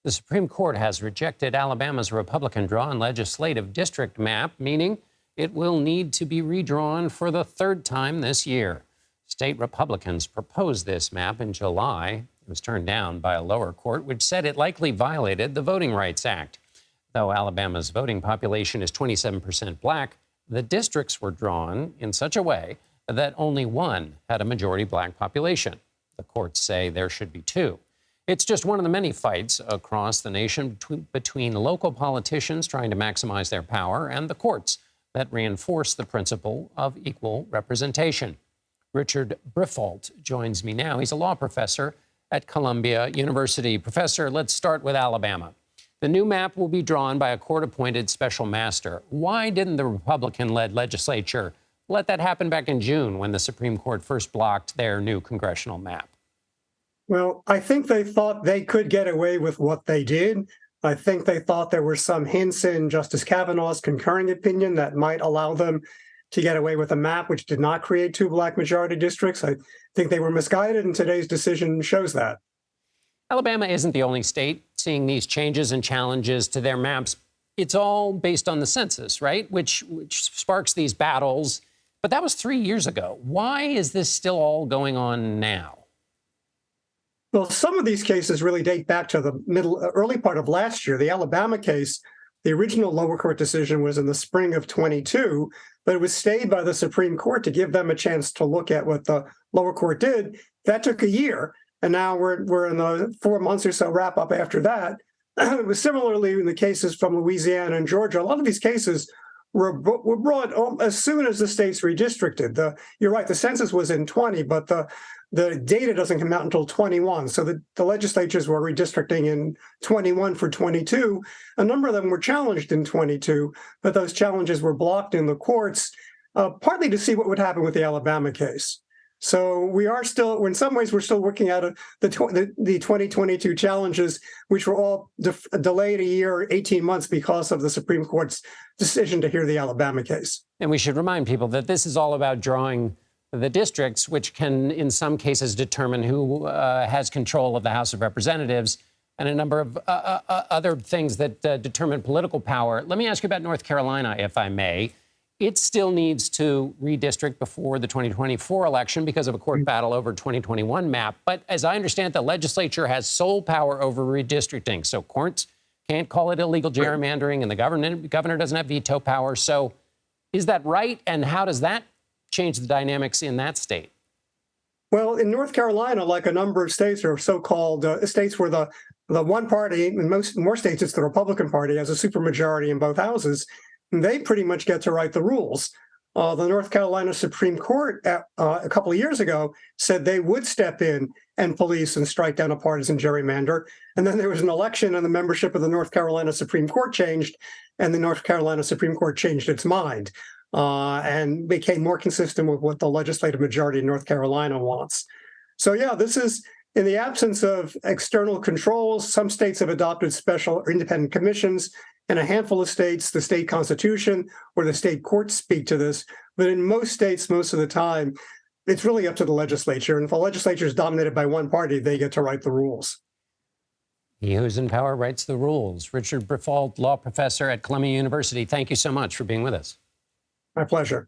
The Supreme Court has rejected Alabama's Republican-drawn legislative district map, meaning it will need to be redrawn for the third time this year. State Republicans proposed this map in July. It was turned down by a lower court, which said it likely violated the Voting Rights Act. Though Alabama's voting population is 27% black, the districts were drawn in such a way that only one had a majority black population. The courts say there should be two. It's just one of the many fights across the nation between local politicians trying to maximize their power and the courts that reinforce the principle of equal representation. Richard Briffault joins me now. He's a law professor at Columbia University. Professor, let's start with Alabama. The new map will be drawn by a court-appointed special master. Why didn't the Republican-led legislature let that happen back in June when the Supreme Court first blocked their new congressional map? Well, I think they thought they could get away with what they did. I think they thought there were some hints in Justice Kavanaugh's concurring opinion that might allow them to get away with a map which did not create two black majority districts. I think they were misguided, and today's decision shows that. Alabama isn't the only state seeing these changes and challenges to their maps. It's all based on the census, right? Which sparks these battles. But that was 3 years ago. Why is this still all going on now? Well, some of these cases really date back to the early part of last year. The Alabama case, the original lower court decision was in the spring of 22, but it was stayed by the Supreme Court to give them a chance to look at what the lower court did. That took a year, and now we're in the 4 months or so wrap up after that. It was similarly in the cases from Louisiana and Georgia. A lot of these cases were brought as soon as the states redistricted. You're right, the census was in 20, but the data doesn't come out until 21. So the legislatures were redistricting in 21 for 22. A number of them were challenged in 22, but those challenges were blocked in the courts, partly to see what would happen with the Alabama case. So we are still, in some ways, we're still working out of the 2022 challenges, which were all delayed a year, 18 months because of the Supreme Court's decision to hear the Alabama case. And we should remind people that this is all about drawing the districts, which can, in some cases, determine who has control of the House of Representatives and a number of other things that determine political power. Let me ask you about North Carolina, if I may. It still needs to redistrict before the 2024 election because of a court battle over 2021 map. But as I understand, the legislature has sole power over redistricting. So courts can't call it illegal gerrymandering, and the governor doesn't have veto power. So is that right? And how does that change the dynamics in that state? Well, in North Carolina, like a number of states are so-called states where the one party, in more states, it's the Republican Party, has a supermajority in both houses. They pretty much get to write the rules. The North Carolina Supreme Court a couple of years ago said they would step in and police and strike down a partisan gerrymander. And then there was an election and the membership of the North Carolina Supreme Court changed, and the North Carolina Supreme Court changed its mind and became more consistent with what the legislative majority in North Carolina wants. So yeah, this is in the absence of external controls. Some states have adopted special or independent commissions. In a handful of states, the state constitution or the state courts speak to this. But in most states, most of the time, it's really up to the legislature. And if the legislature is dominated by one party, they get to write the rules. He who's in power writes the rules. Richard Briffault, law professor at Columbia University, thank you so much for being with us. My pleasure.